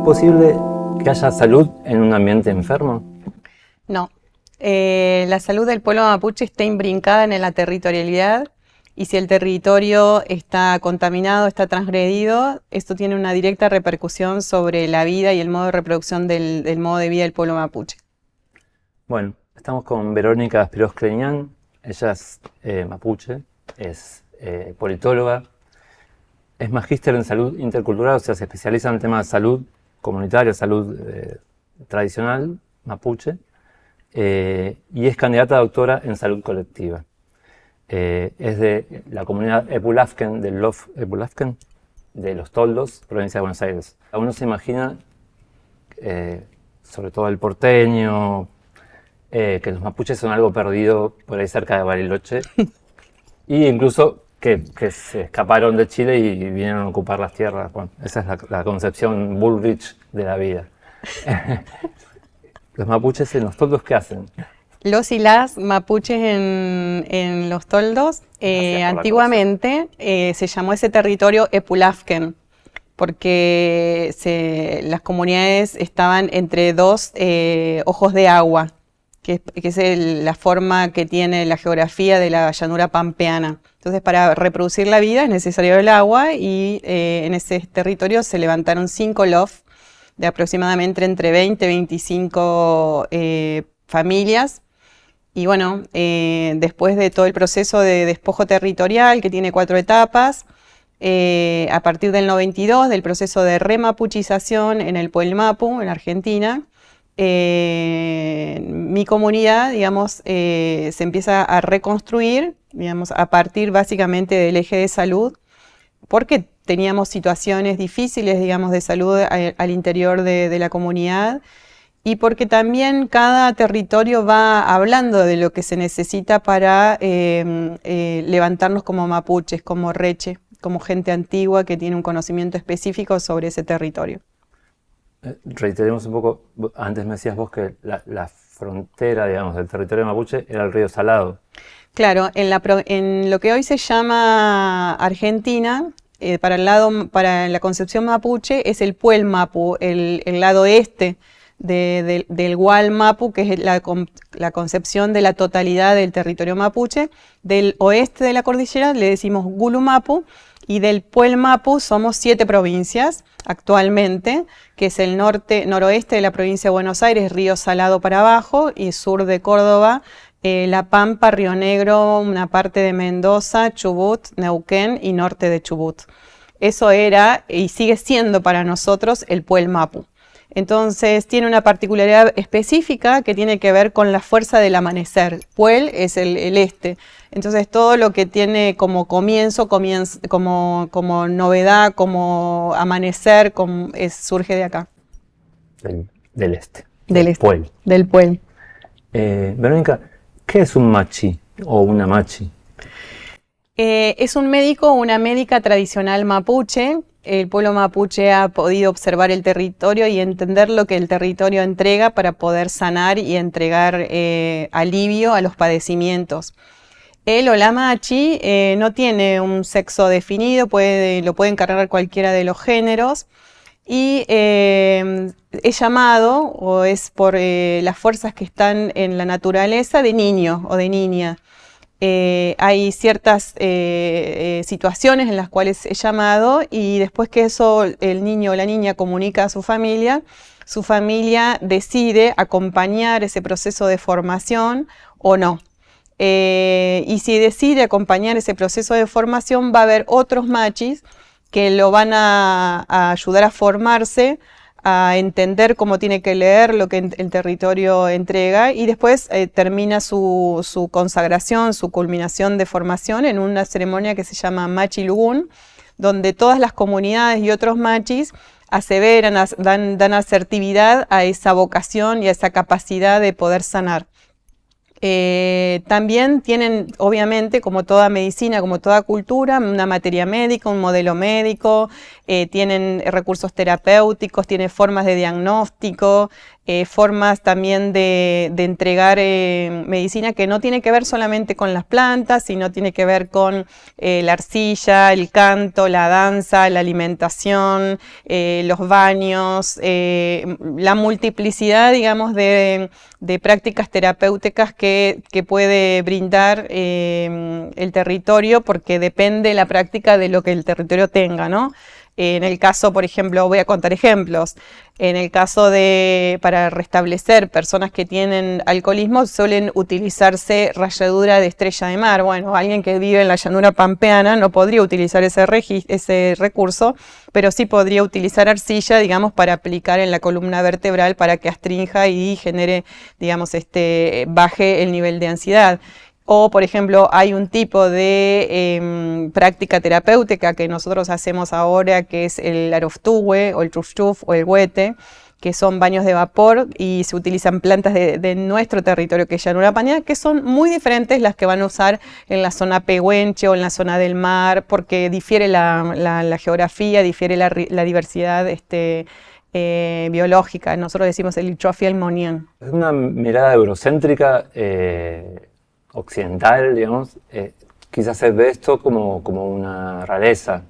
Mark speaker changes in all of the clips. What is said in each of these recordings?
Speaker 1: posible que haya salud en un ambiente enfermo?
Speaker 2: No. La salud del pueblo mapuche está imbrincada en la territorialidad, y si el territorio está contaminado, está transgredido, esto tiene una directa repercusión sobre la vida y el modo de reproducción del modo de vida del pueblo mapuche.
Speaker 1: Bueno, estamos con Verónica Spiros Kleinian. Ella es mapuche, es politóloga, es magíster en salud intercultural, o sea, se especializa en el tema de salud comunitaria, salud tradicional mapuche, y es candidata a doctora en salud colectiva. Es de la comunidad Epulafquen, del Lof Epulafquen, de Los Toldos, provincia de Buenos Aires. Uno se imagina, sobre todo el porteño, que los mapuches son algo perdido por ahí cerca de Bariloche, y incluso que se escaparon de Chile y vinieron a ocupar las tierras. Bueno, esa es la concepción Bullrich de la vida. Los mapuches en Los Toldos, ¿qué hacen?
Speaker 2: Los y las mapuches en Los Toldos, antiguamente se llamó ese territorio Epulafquen, porque las comunidades estaban entre dos ojos de agua, que es la forma que tiene la geografía de la llanura pampeana. Entonces, para reproducir la vida es necesario el agua, y en ese territorio se levantaron 5 LOF de aproximadamente entre 20 y 25 familias. Y bueno, después de todo el proceso de despojo territorial, que tiene 4 etapas, a partir del 92, del proceso de remapuchización en el Puelmapu, en Argentina, mi comunidad, digamos, se empieza a reconstruir, digamos, a partir básicamente del eje de salud, porque teníamos situaciones difíciles, digamos, de salud al interior de la comunidad, y porque también cada territorio va hablando de lo que se necesita para levantarnos como mapuches, como reche, como gente antigua que tiene un conocimiento específico sobre ese territorio.
Speaker 1: Reiteremos un poco, antes me decías vos que la frontera, digamos, del territorio mapuche era el río Salado.
Speaker 2: Claro, en lo que hoy se llama Argentina, para la concepción mapuche es el Puelmapu, el lado este del Gualmapu, que es la concepción de la totalidad del territorio mapuche. Del oeste de la cordillera le decimos Gulumapu, y del Puelmapu somos 7 provincias actualmente, que es el noroeste de la provincia de Buenos Aires, Río Salado para abajo, y sur de Córdoba, La Pampa, Río Negro, una parte de Mendoza, Chubut, Neuquén y norte de Chubut. Eso era y sigue siendo para nosotros el Puelmapu. Entonces tiene una particularidad específica que tiene que ver con la fuerza del amanecer. Puel es el este. Entonces todo lo que tiene como comienzo como novedad, como amanecer, surge de acá.
Speaker 1: Del este.
Speaker 2: Del este.
Speaker 1: Puel.
Speaker 2: Del Puel.
Speaker 1: Verónica, ¿qué es un machi o una machi?
Speaker 2: Es un médico o una médica tradicional mapuche. El pueblo mapuche ha podido observar el territorio y entender lo que el territorio entrega para poder sanar y entregar alivio a los padecimientos. El o la machi no tiene un sexo definido, lo puede encarnar cualquiera de los géneros, y es llamado, o es por las fuerzas que están en la naturaleza, de niño o de niña. Hay ciertas situaciones en las cuales es llamado, y después que eso el niño o la niña comunica a su familia decide acompañar ese proceso de formación o no. Y si decide acompañar ese proceso de formación, va a haber otros machis que lo van a ayudar a formarse, a entender cómo tiene que leer lo que el territorio entrega, y después termina su consagración, su culminación de formación en una ceremonia que se llama Machi Lugún, donde todas las comunidades y otros machis aseveran, dan asertividad a esa vocación y a esa capacidad de poder sanar. También tienen, obviamente, como toda medicina, como toda cultura, una materia médica, un modelo médico, tienen recursos terapéuticos, tienen formas de diagnóstico, formas también de entregar medicina que no tiene que ver solamente con las plantas, sino tiene que ver con la arcilla, el canto, la danza, la alimentación, los baños, la multiplicidad, digamos, de prácticas terapéuticas que puede brindar el territorio, porque depende la práctica de lo que el territorio tenga, ¿no? En el caso, por ejemplo, voy a contar ejemplos. En el caso para restablecer personas que tienen alcoholismo, suelen utilizarse ralladura de estrella de mar. Bueno, alguien que vive en la llanura pampeana no podría utilizar ese recurso, pero sí podría utilizar arcilla, digamos, para aplicar en la columna vertebral para que astrinja y genere, digamos, baje el nivel de ansiedad. O, por ejemplo, hay un tipo de práctica terapéutica que nosotros hacemos ahora, que es el aroftuwe, o el chufchuf, o el huete, que son baños de vapor y se utilizan plantas de nuestro territorio, que es llanura pampeana, que son muy diferentes las que van a usar en la zona pehuenche o en la zona del mar, porque difiere la geografía, difiere la diversidad biológica. Nosotros decimos el Littrophia monian.
Speaker 1: Es una mirada eurocéntrica, occidental, digamos. Quizás se ve esto como una rareza.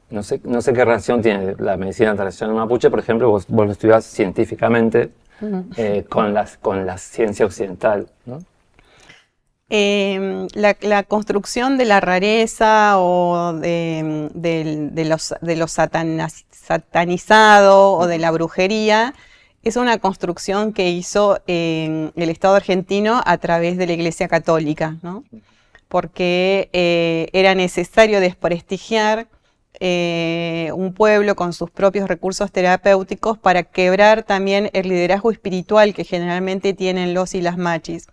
Speaker 1: No sé qué relación tiene la medicina tradicional mapuche, por ejemplo, vos lo estudiás científicamente, con la ciencia occidental, ¿no?
Speaker 2: La construcción de la rareza o de lo satanizado o de la brujería es una construcción que hizo el Estado argentino a través de la Iglesia Católica, ¿no? Porque era necesario desprestigiar un pueblo con sus propios recursos terapéuticos para quebrar también el liderazgo espiritual que generalmente tienen los y las machis.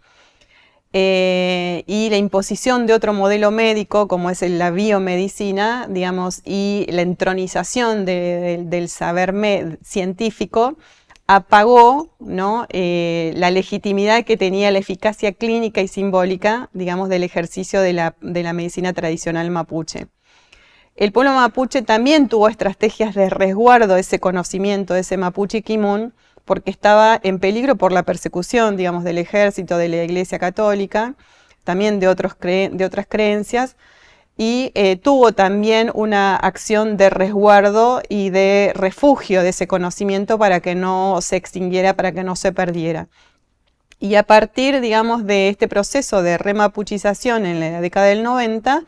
Speaker 2: Y la imposición de otro modelo médico, como es la biomedicina, digamos, y la entronización del saber científico, apagó, ¿no?, la legitimidad que tenía la eficacia clínica y simbólica, digamos, del ejercicio de la medicina tradicional mapuche. El pueblo mapuche también tuvo estrategias de resguardo de ese conocimiento, de ese mapuche kimun, porque estaba en peligro por la persecución, digamos, del ejército, de la Iglesia Católica, también de otras creencias, y tuvo también una acción de resguardo y de refugio de ese conocimiento para que no se extinguiera, para que no se perdiera. Y a partir, digamos, de este proceso de remapuchización en la década del 90,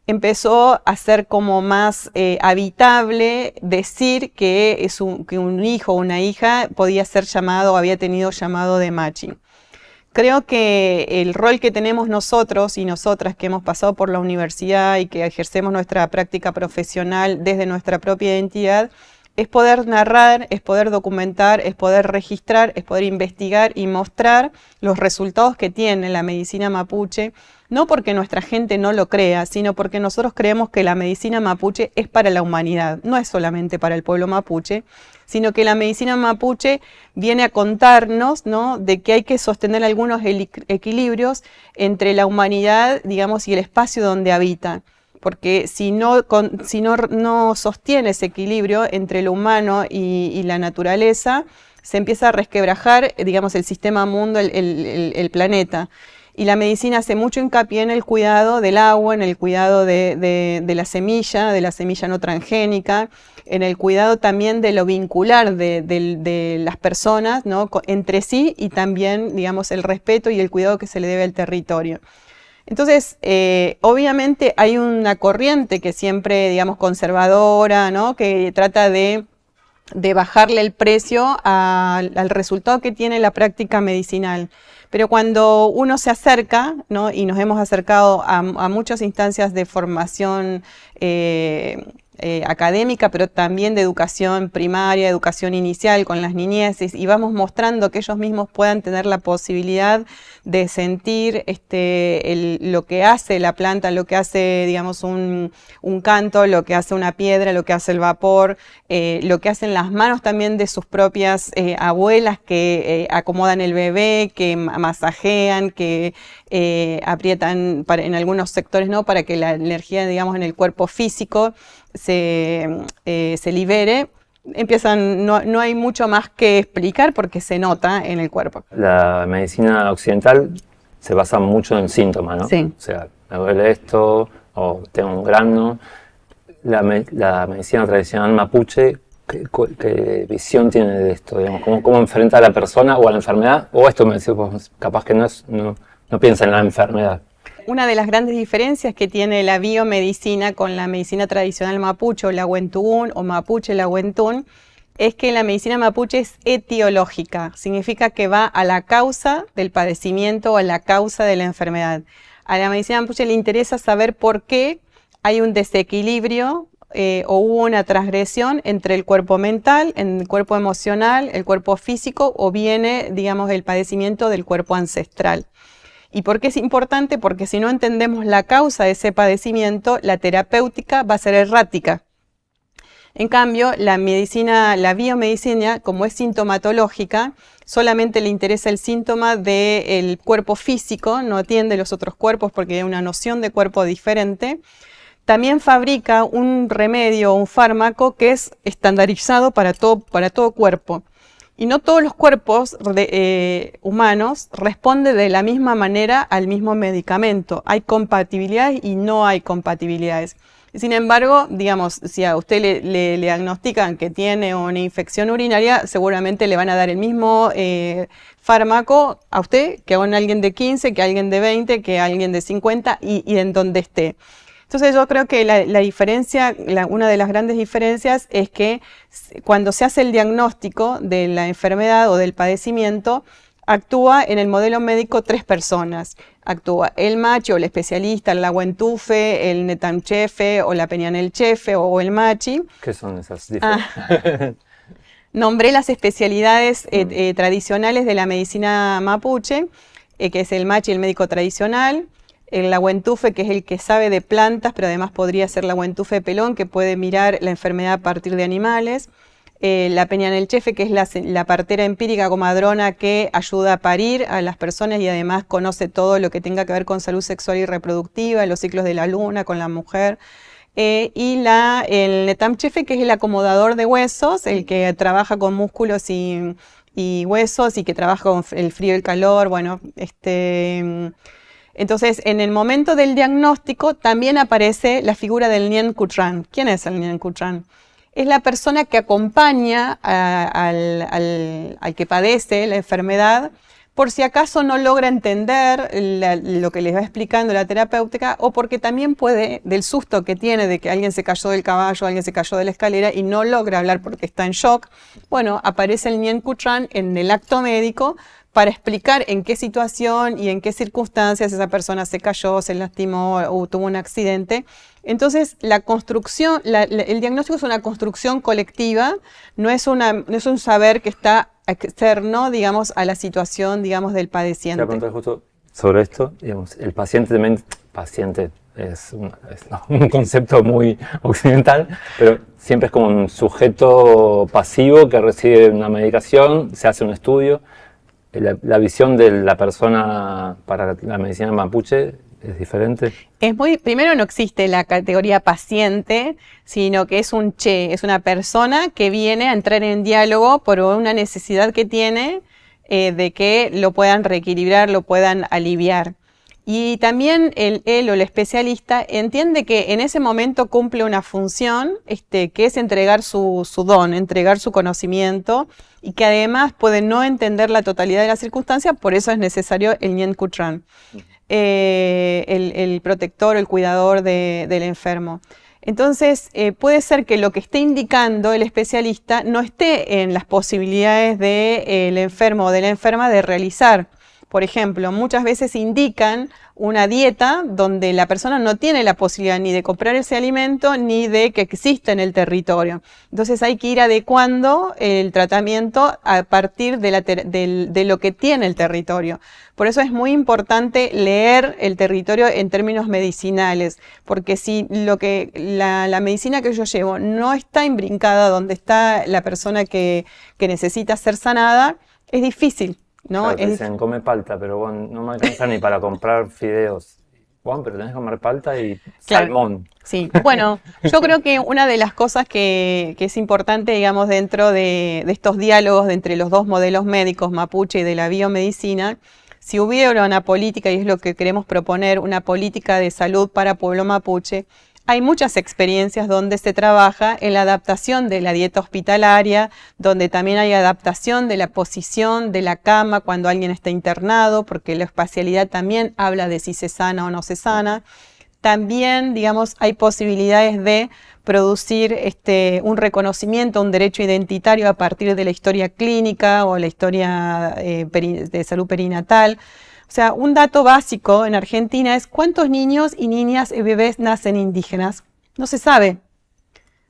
Speaker 2: empezó a ser como más habitable decir que un hijo o una hija podía ser llamado, había tenido llamado de machi. Creo que el rol que tenemos nosotros y nosotras que hemos pasado por la universidad y que ejercemos nuestra práctica profesional desde nuestra propia identidad es poder narrar, es poder documentar, es poder registrar, es poder investigar y mostrar los resultados que tiene la medicina mapuche, no porque nuestra gente no lo crea, sino porque nosotros creemos que la medicina mapuche es para la humanidad, no es solamente para el pueblo mapuche, sino que la medicina mapuche viene a contarnos, ¿no?, de que hay que sostener algunos equilibrios entre la humanidad, digamos, y el espacio donde habita. Porque si no sostiene ese equilibrio entre lo humano y la naturaleza, se empieza a resquebrajar, digamos, el sistema mundo, el planeta. Y la medicina hace mucho hincapié en el cuidado del agua, en el cuidado de la semilla no transgénica, en el cuidado también de lo vincular de las personas, ¿no?, entre sí, y también, digamos, el respeto y el cuidado que se le debe al territorio. Entonces, obviamente hay una corriente que siempre, digamos, conservadora, ¿no?, que trata de bajarle el precio al resultado que tiene la práctica medicinal. Pero cuando uno se acerca, ¿no?, y nos hemos acercado a muchas instancias de formación académica, pero también de educación primaria, educación inicial con las niñeces, y vamos mostrando que ellos mismos puedan tener la posibilidad de sentir lo que hace la planta, lo que hace, digamos, un canto, lo que hace una piedra, lo que hace el vapor, lo que hacen las manos también de sus propias abuelas que acomodan el bebé, que masajean, que aprietan en algunos sectores, ¿no?, para que la energía, digamos, en el cuerpo físico se libere. No hay mucho más que explicar porque se nota en el cuerpo.
Speaker 1: La medicina occidental se basa mucho en síntomas, ¿no?
Speaker 2: Sí.
Speaker 1: O sea, me duele esto, o tengo un grano. La medicina tradicional mapuche, ¿qué visión tiene de esto? Digamos, ¿cómo enfrenta a la persona o a la enfermedad? O esto me decís, pues, capaz que no piensa en la enfermedad.
Speaker 2: Una de las grandes diferencias que tiene la biomedicina con la medicina tradicional mapuche o Lawentún o mapuche Lawentún es que la medicina mapuche es etiológica, significa que va a la causa del padecimiento o a la causa de la enfermedad. A la medicina mapuche le interesa saber por qué hay un desequilibrio o hubo una transgresión entre el cuerpo mental, el cuerpo emocional, el cuerpo físico, o viene, digamos, el padecimiento del cuerpo ancestral. ¿Y por qué es importante? Porque si no entendemos la causa de ese padecimiento, la terapéutica va a ser errática. En cambio, la biomedicina, como es sintomatológica, solamente le interesa el síntoma del cuerpo físico, no atiende los otros cuerpos porque hay una noción de cuerpo diferente. También fabrica un remedio o un fármaco que es estandarizado para todo cuerpo. Y no todos los cuerpos humanos responden de la misma manera al mismo medicamento. Hay compatibilidades y no hay compatibilidades. Sin embargo, digamos, si a usted le diagnostican que tiene una infección urinaria, seguramente le van a dar el mismo fármaco a usted que a alguien de 15, que a alguien de 20, que a alguien de 50 y en donde esté. Entonces yo creo que la diferencia, una de las grandes diferencias es que cuando se hace el diagnóstico de la enfermedad o del padecimiento, actúa en el modelo médico 3 personas. Actúa el machi o el especialista, el Lawentún-Fe, el Netamchefe o la Peñanelchefe o el machi.
Speaker 1: ¿Qué son esas diferencias?
Speaker 2: Nombré las especialidades tradicionales de la medicina mapuche, que es el machi, el médico tradicional. El Lawentún-Fe, que es el que sabe de plantas, pero además podría ser Lawentún-Fe pelón, que puede mirar la enfermedad a partir de animales. La Peñanelchefe, que es la partera empírica comadrona que ayuda a parir a las personas y además conoce todo lo que tenga que ver con salud sexual y reproductiva, los ciclos de la luna con la mujer. Y el Netamchefe, que es el acomodador de huesos, el que trabaja con músculos y huesos y que trabaja con el frío y el calor. Bueno, entonces, en el momento del diagnóstico también aparece la figura del Nien Kutran. ¿Quién es el Nien Kutran? Es la persona que acompaña al que padece la enfermedad por si acaso no logra entender lo que les va explicando la terapéutica, o porque también puede, del susto que tiene de que alguien se cayó del caballo, alguien se cayó de la escalera y no logra hablar porque está en shock, bueno, aparece el Nien Kutran en el acto médico para explicar en qué situación y en qué circunstancias esa persona se cayó, se lastimó o tuvo un accidente. Entonces, la construcción, el diagnóstico es una construcción colectiva, no es un saber que está externo, digamos, a la situación, digamos, del padeciente.
Speaker 1: Te voy a preguntar justo sobre esto, digamos, el paciente es un concepto muy occidental, pero siempre es como un sujeto pasivo que recibe una medicación, se hace un estudio. La visión de la persona para la medicina mapuche es diferente.
Speaker 2: Primero no existe la categoría paciente, sino que es es una persona que viene a entrar en diálogo por una necesidad que tiene de que lo puedan reequilibrar, lo puedan aliviar. Y también él o el especialista entiende que en ese momento cumple una función que es entregar su don, entregar su conocimiento, y que además puede no entender la totalidad de las circunstancias, por eso es necesario el Nien Kutran, el protector, el cuidador del enfermo. Entonces, puede ser que lo que esté indicando el especialista no esté en las posibilidades del enfermo o de la enferma de realizar, por ejemplo, muchas veces indican una dieta donde la persona no tiene la posibilidad ni de comprar ese alimento ni de que exista en el territorio. Entonces hay que ir adecuando el tratamiento a partir de lo que tiene el territorio. Por eso es muy importante leer el territorio en términos medicinales, porque si la medicina que yo llevo no está imbrincada donde está la persona que necesita ser sanada, es difícil, ¿no?
Speaker 1: Claro, te dicen, come palta, pero bueno, no me alcanza ni para comprar fideos. Bueno, pero tenés que comer palta y
Speaker 2: Claro.
Speaker 1: salmón.
Speaker 2: Sí, bueno, yo creo que una de las cosas que es importante, digamos, dentro de estos diálogos entre los dos modelos médicos, mapuche y de la biomedicina, si hubiera una política, y es lo que queremos proponer, una política de salud para pueblo mapuche, hay muchas experiencias donde se trabaja en la adaptación de la dieta hospitalaria, donde también hay adaptación de la posición de la cama cuando alguien está internado, porque la espacialidad también habla de si se sana o no se sana. También, digamos, hay posibilidades de producir un reconocimiento, un derecho identitario a partir de la historia clínica o la historia de salud perinatal. O sea, un dato básico en Argentina es cuántos niños y niñas y bebés nacen indígenas. No se sabe,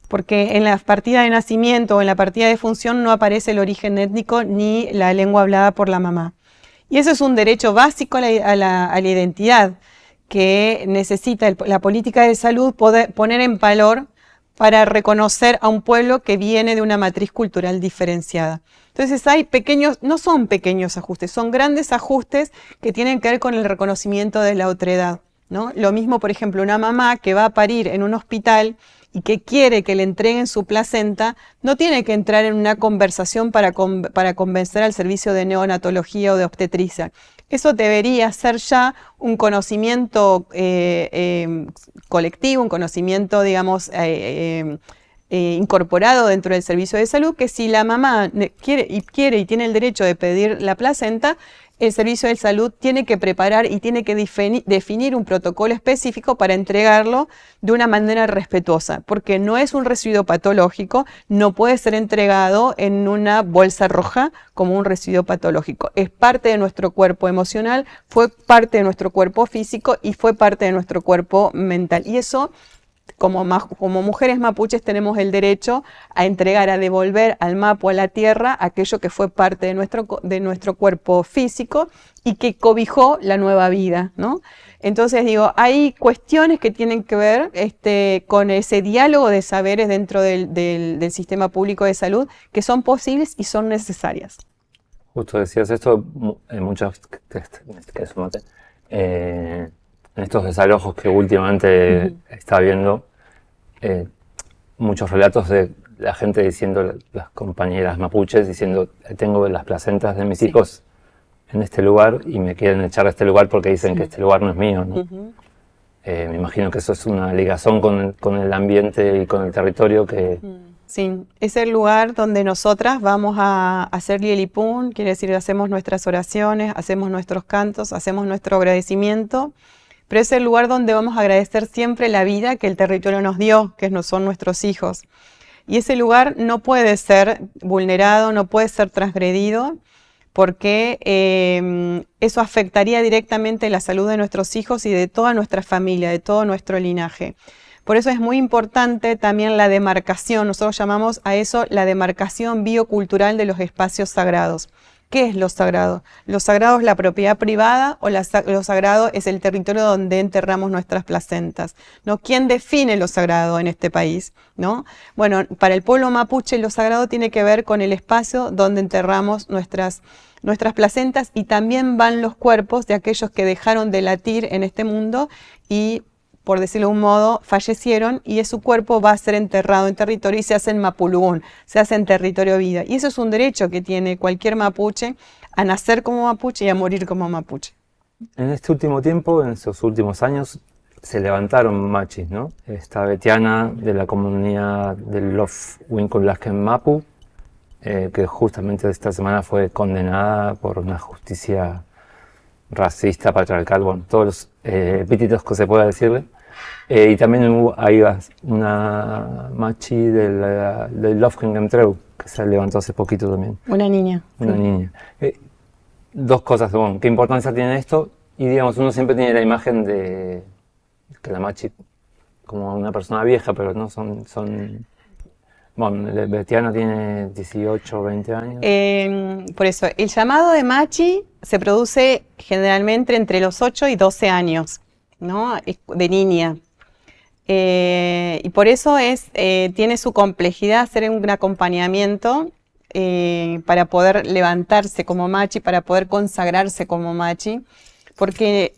Speaker 2: porque en la partida de nacimiento o en la partida de función no aparece el origen étnico ni la lengua hablada por la mamá. Y eso es un derecho básico a la identidad que necesita la política de salud poner en valor para reconocer a un pueblo que viene de una matriz cultural diferenciada. Entonces hay no son pequeños ajustes, son grandes ajustes que tienen que ver con el reconocimiento de la otredad, ¿no? Lo mismo, por ejemplo, una mamá que va a parir en un hospital y que quiere que le entreguen su placenta, no tiene que entrar en una conversación para convencer al servicio de neonatología o de obstetricia. Eso debería ser ya un conocimiento colectivo, un conocimiento, digamos, incorporado dentro del servicio de salud, que si la mamá quiere y tiene el derecho de pedir la placenta, el servicio de salud tiene que preparar y tiene que definir un protocolo específico para entregarlo de una manera respetuosa, porque no es un residuo patológico, no puede ser entregado en una bolsa roja como un residuo patológico. Es parte de nuestro cuerpo emocional, fue parte de nuestro cuerpo físico y fue parte de nuestro cuerpo mental. Y eso, como mujeres mapuches, tenemos el derecho a entregar, a devolver al mapu, a la tierra, aquello que fue parte de nuestro cuerpo físico y que cobijó la nueva vida, ¿no? Entonces digo, hay cuestiones que tienen que ver con ese diálogo de saberes dentro del sistema público de salud que son posibles y son necesarias.
Speaker 1: Justo decías esto en muchos, en estos desalojos que últimamente está viendo, muchos relatos de la gente diciendo, las compañeras mapuches diciendo, tengo las placentas de mis hijos en este lugar y me quieren echar de este lugar porque dicen que este lugar no es mío, ¿no? Me imagino que eso es una ligazón con el ambiente y con el territorio que...
Speaker 2: Sí, es el lugar donde nosotras vamos a hacer Lielipún, quiere decir, hacemos nuestras oraciones, hacemos nuestros cantos, hacemos nuestro agradecimiento, pero es el lugar donde vamos a agradecer siempre la vida que el territorio nos dio, que son nuestros hijos. Y ese lugar no puede ser vulnerado, no puede ser transgredido, porque eso afectaría directamente la salud de nuestros hijos y de toda nuestra familia, de todo nuestro linaje. Por eso es muy importante también la demarcación, nosotros llamamos a eso la demarcación biocultural de los espacios sagrados. ¿Qué es lo sagrado? Lo sagrado es la propiedad privada o lo sagrado es el territorio donde enterramos nuestras placentas, ¿no? ¿Quién define lo sagrado en este país, ¿no? Bueno, para el pueblo mapuche lo sagrado tiene que ver con el espacio donde enterramos nuestras placentas y también van los cuerpos de aquellos que dejaron de latir en este mundo y, por decirlo de un modo, fallecieron y su cuerpo va a ser enterrado en territorio y se hace en Mapulugún, se hace en territorio vida. Y eso es un derecho que tiene cualquier mapuche a nacer como mapuche y a morir como mapuche.
Speaker 1: En este último tiempo, en estos últimos años, se levantaron machis, ¿no? Esta Betiana de la comunidad del Lof Winkulasken Mapu, que justamente esta semana fue condenada por una justicia racista, patriarcal, bueno, todos los epítetos que se pueda decirle. Y también hubo ahí una machi del Lofkengemtreu, que se levantó hace poquito también.
Speaker 2: Una niña.
Speaker 1: Una niña. dos cosas, bueno, qué importancia tiene esto, y digamos, uno siempre tiene la imagen de que la machi como una persona vieja, pero no bueno, Betiana tiene 18 o 20 años.
Speaker 2: Por eso, el llamado de machi se produce generalmente entre los 8 y 12 años, ¿no? De niña. Y por eso tiene su complejidad hacer un acompañamiento para poder levantarse como machi, para poder consagrarse como machi, porque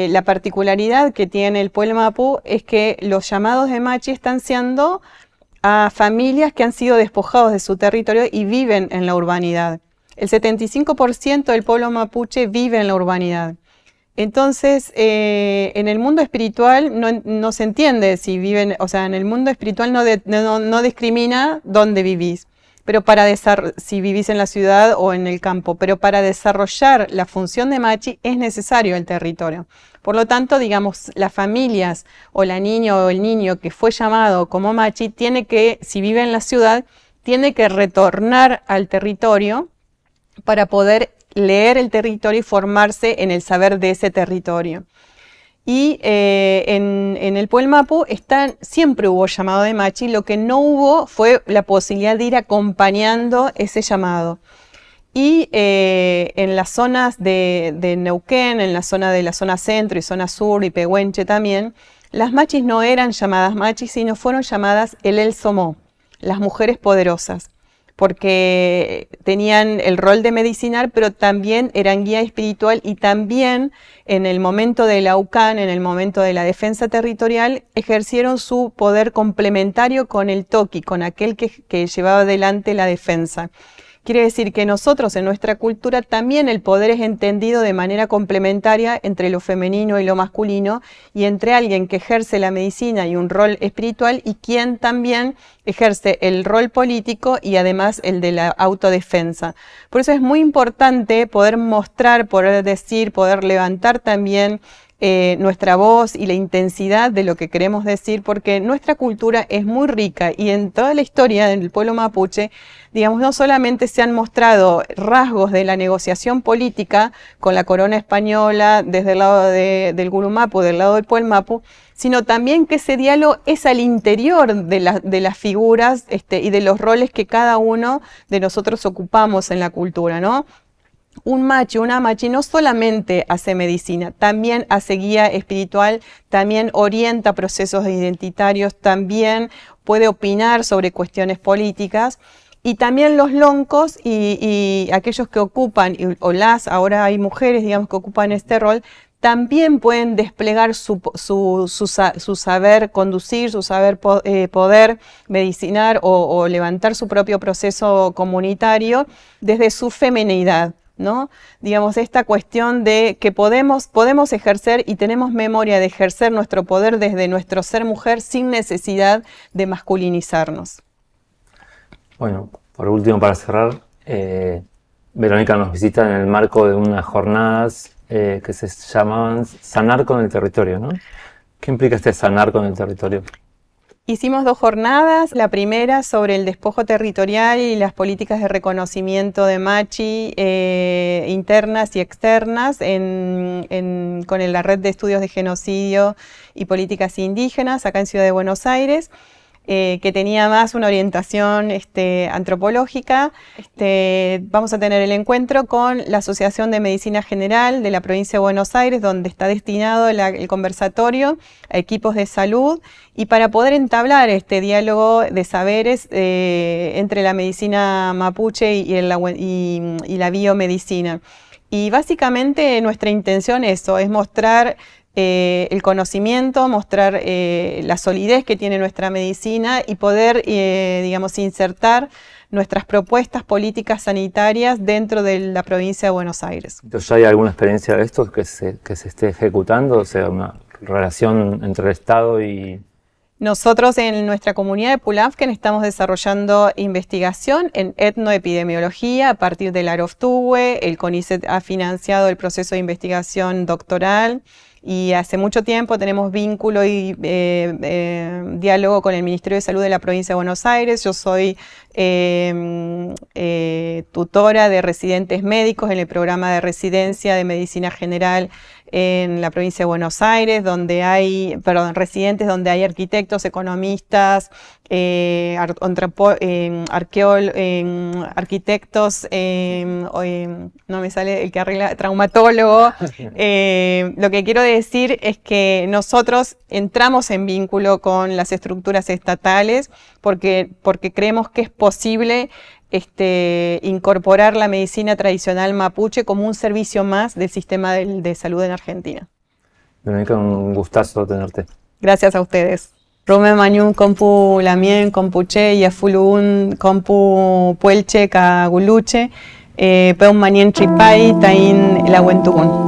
Speaker 2: la particularidad que tiene el pueblo mapú es que los llamados de machi están siendo a familias que han sido despojados de su territorio y viven en la urbanidad. El 75% del pueblo mapuche vive en la urbanidad. Entonces, en el mundo espiritual no se entiende si viven, o sea, en el mundo espiritual no discrimina dónde vivís, pero si vivís en la ciudad o en el campo, pero para desarrollar la función de machi es necesario el territorio. Por lo tanto, digamos, las familias o la niña o el niño que fue llamado como machi tiene que, si vive en la ciudad, tiene que retornar al territorio para poder leer el territorio y formarse en el saber de ese territorio. Y en el Pueblo Mapu siempre hubo llamado de machi, lo que no hubo fue la posibilidad de ir acompañando ese llamado. Y en las zonas de Neuquén, en la zona centro y zona sur y Pehuenche también, las machis no eran llamadas machis, sino fueron llamadas el Somó, las mujeres poderosas, porque tenían el rol de medicinar, pero también eran guía espiritual y también en el momento del AUCAN, en el momento de la defensa territorial, ejercieron su poder complementario con el toqui, con aquel que llevaba adelante la defensa. Quiere decir que nosotros en nuestra cultura también el poder es entendido de manera complementaria entre lo femenino y lo masculino y entre alguien que ejerce la medicina y un rol espiritual y quien también ejerce el rol político y además el de la autodefensa. Por eso es muy importante poder mostrar, poder decir, poder levantar también nuestra voz y la intensidad de lo que queremos decir, porque nuestra cultura es muy rica y en toda la historia del pueblo mapuche, digamos, no solamente se han mostrado rasgos de la negociación política con la corona española desde el lado del Gurumapu, del lado del pueblo mapu, sino también que ese diálogo es al interior de las figuras y de los roles que cada uno de nosotros ocupamos en la cultura, ¿no? Un machi, una machi no solamente hace medicina, también hace guía espiritual, también orienta procesos identitarios, también puede opinar sobre cuestiones políticas y también los loncos y aquellos que ocupan, ahora hay mujeres, digamos, que ocupan este rol, también pueden desplegar su saber conducir, su saber poder medicinar o levantar su propio proceso comunitario desde su feminidad, ¿no? Digamos, esta cuestión de que podemos ejercer y tenemos memoria de ejercer nuestro poder desde nuestro ser mujer sin necesidad de masculinizarnos.
Speaker 1: Bueno, por último, para cerrar, Verónica nos visita en el marco de unas jornadas que se llamaban Sanar con el Territorio, ¿no? ¿Qué implica este sanar con el territorio?
Speaker 2: Hicimos 2 jornadas, la primera sobre el despojo territorial y las políticas de reconocimiento de machi internas y externas con la Red de Estudios de Genocidio y Políticas Indígenas acá en Ciudad de Buenos Aires, que tenía más una orientación antropológica. Vamos a tener el encuentro con la Asociación de Medicina General de la provincia de Buenos Aires, donde está destinado el conversatorio a equipos de salud, y para poder entablar este diálogo de saberes entre la medicina mapuche y la biomedicina. Y básicamente nuestra intención es mostrar el conocimiento, mostrar la solidez que tiene nuestra medicina y poder, digamos, insertar nuestras propuestas políticas sanitarias dentro de la provincia de Buenos Aires.
Speaker 1: Entonces, ¿ya hay alguna experiencia de esto que se esté ejecutando? O sea, una relación entre el Estado y...
Speaker 2: Nosotros en nuestra comunidad de Pulafken estamos desarrollando investigación en etnoepidemiología a partir del Aroftúe. El CONICET ha financiado el proceso de investigación doctoral y hace mucho tiempo tenemos vínculo y diálogo con el Ministerio de Salud de la provincia de Buenos Aires. Yo soy tutora de residentes médicos en el programa de residencia de medicina general en la provincia de Buenos Aires, donde hay, residentes donde hay arquitectos, economistas, arquitectos, no me sale el que arregla, traumatólogo. Lo que quiero decir es que nosotros entramos en vínculo con las estructuras estatales porque creemos que es posible incorporar la medicina tradicional mapuche como un servicio más del sistema de salud en Argentina.
Speaker 1: Verónica, un gustazo tenerte.
Speaker 2: Gracias a ustedes. Rome mañun compu lamien compuche y afulun compu puelche ca guluche peun manien tripay tain la huentubun.